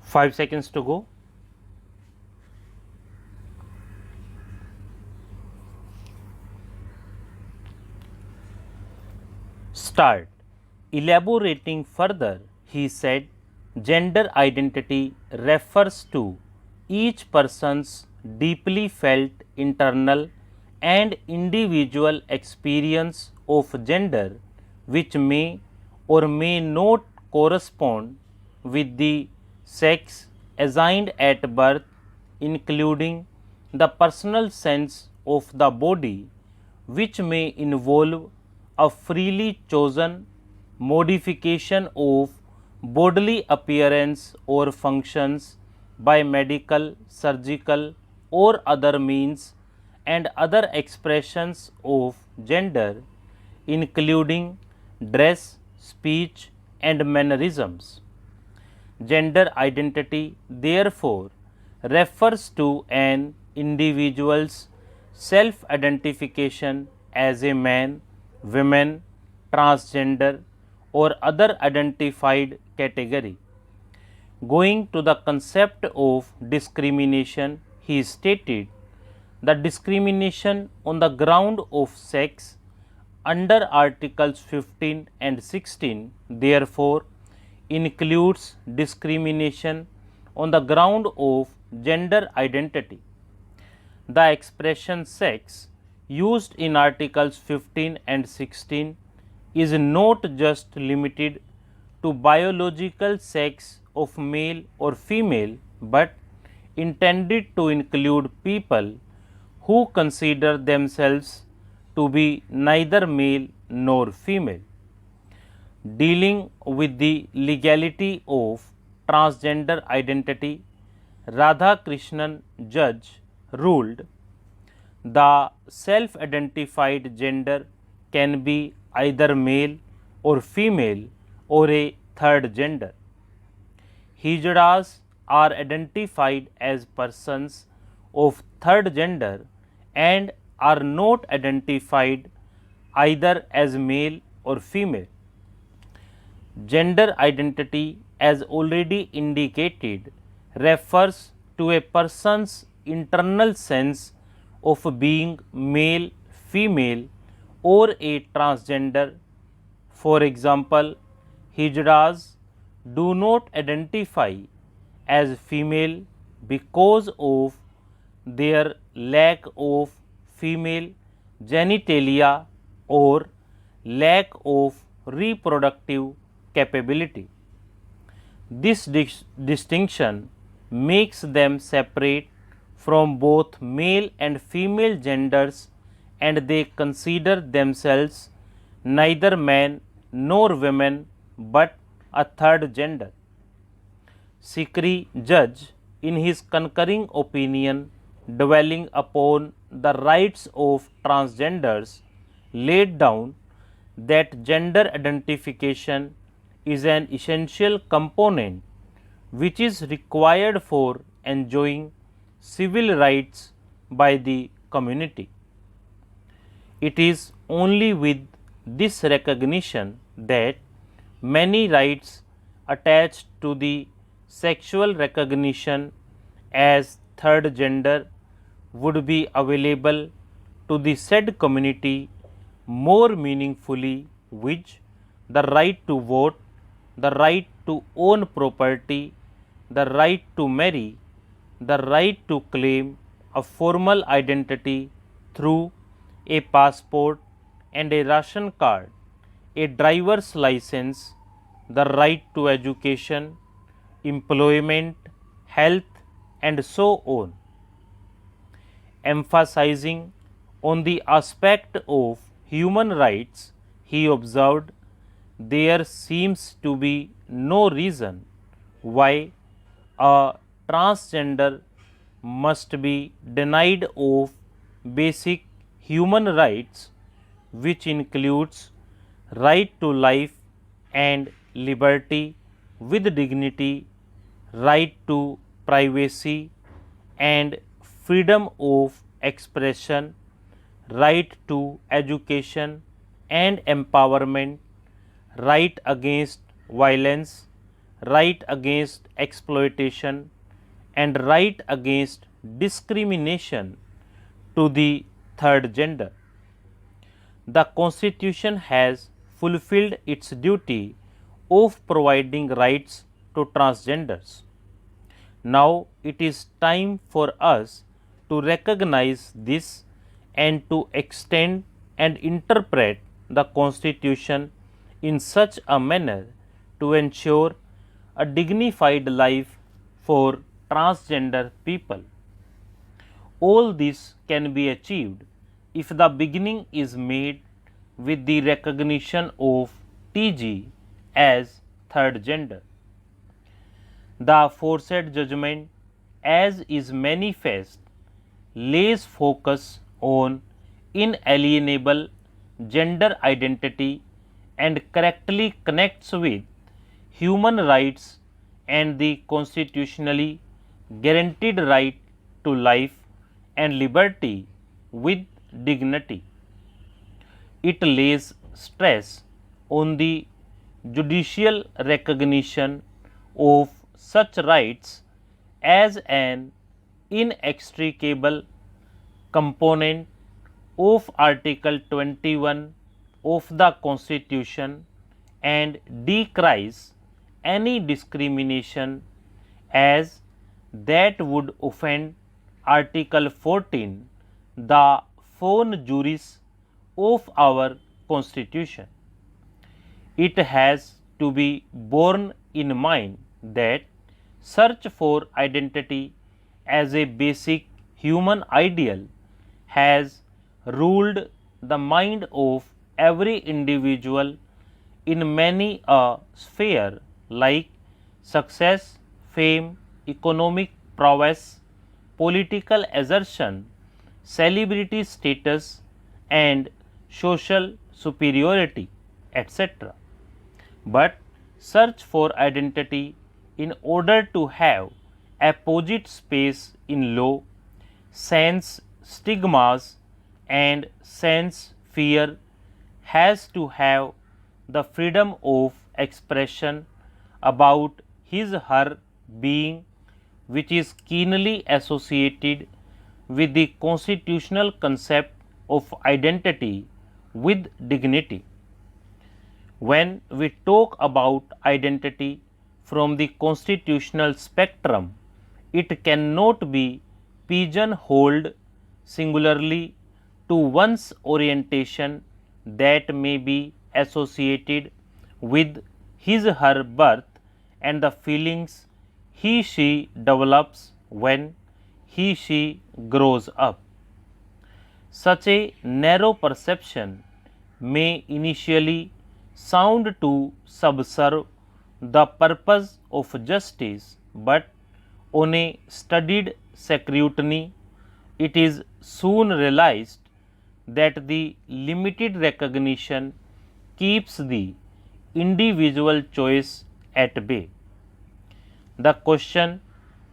5 seconds to go. Start. Elaborating further, he said, gender identity refers to each person's deeply felt internal and individual experience of gender, which may or may not correspond with the sex assigned at birth, including the personal sense of the body, which may involve a freely chosen modification of bodily appearance or functions by medical, surgical, or other means, and other expressions of gender, including dress, speech, and mannerisms. Gender identity, therefore, refers to an individual's self identification as a man, woman, transgender, or other identified category. Going to the concept of discrimination, he stated the discrimination on the ground of sex under Articles 15 and 16, therefore, includes discrimination on the ground of gender identity. The expression sex used in Articles 15 and 16 is not just limited to biological sex of male or female, but intended to include people who consider themselves to be neither male nor female. Dealing with the legality of transgender identity, Radhakrishnan judge ruled the self-identified gender can be either male or female or a third gender. Hijras are identified as persons of third gender and are not identified either as male or female. Gender identity, as already indicated, refers to a person's internal sense of being male, female, or a transgender. For example, Hijras do not identify as female because of their lack of female genitalia or lack of reproductive capability. This distinction makes them separate from both male and female genders, and they consider themselves neither man nor woman but a third gender. Sikri judge, in his concurring opinion dwelling upon the rights of transgenders, laid down that gender identification is an essential component which is required for enjoying civil rights by the community. It is only with this recognition that many rights attached to the sexual recognition as third gender would be available to the said community more meaningfully, which the right to vote, the right to own property, the right to marry, the right to claim a formal identity through a passport and a ration card, a driver's license, the right to education, employment, health, and so on. Emphasizing on the aspect of human rights, he observed, there seems to be no reason why a transgender must be denied of basic human rights, which includes right to life and liberty with dignity, right to privacy and freedom of expression, right to education and empowerment, right against violence, right against exploitation, and right against discrimination to the third gender. The Constitution has fulfilled its duty of providing rights to transgenders. Now it is time for us to recognize this and to extend and interpret the Constitution in such a manner to ensure a dignified life for transgender people. All this can be achieved if the beginning is made with the recognition of TG as third gender. The aforesaid judgment, as is manifest, lays focus on inalienable gender identity and correctly connects with human rights and the constitutionally guaranteed right to life and liberty with dignity. It lays stress on the judicial recognition of such rights as an inextricable component of Article 21 of the Constitution and decries any discrimination as that would offend Article 14, the fons juris of our Constitution. It has to be borne in mind that search for identity as a basic human ideal has ruled the mind of every individual in many a sphere like success, fame, economic prowess, political assertion, celebrity status and social superiority, etc. But search for identity in order to have apposite space in law, sense stigmas and sense fear has to have the freedom of expression about his her being, which is keenly associated with the constitutional concept of identity with dignity. When we talk about identity from the constitutional spectrum, it cannot be pigeonholed singularly to one's orientation that may be associated with his her birth and the feelings he she develops when he she grows up. Such a narrow perception may initially sound to subserve the purpose of justice, but on a studied scrutiny, it is soon realized that the limited recognition keeps the individual choice at bay. The question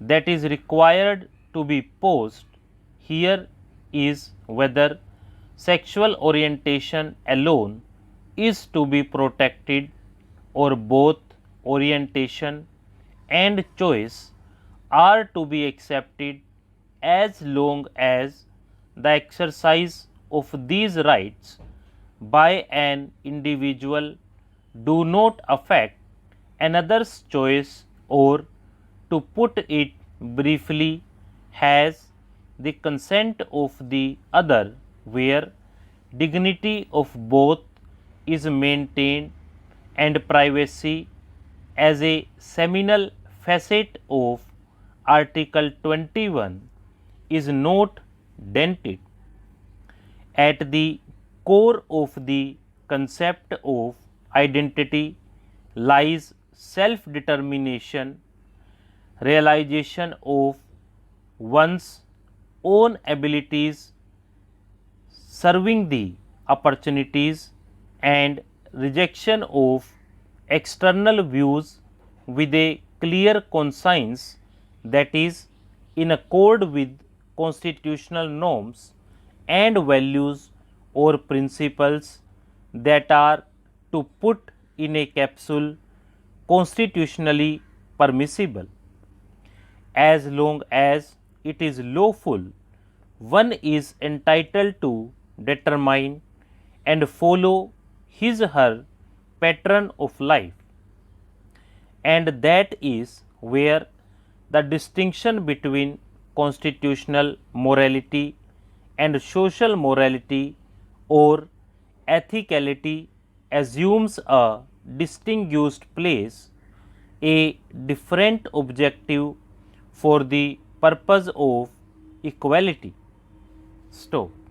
that is required to be posed here is whether sexual orientation alone is to be protected or both orientation and choice are to be accepted as long as the exercise of these rights by an individual do not affect another's choice, or to put it briefly, has the consent of the other, where dignity of both is maintained and privacy as a seminal facet of Article 21 is not dented. At the core of the concept of identity lies self-determination, realization of one's own abilities, serving the opportunities and rejection of external views with a clear conscience that is in accord with constitutional norms and values or principles that are to put in a capsule constitutionally permissible. As long as it is lawful, one is entitled to determine and follow his or her pattern of life, and that is where the distinction between constitutional morality and social morality or ethicality assumes a distinguished place, a different objective for the purpose of equality. Stop.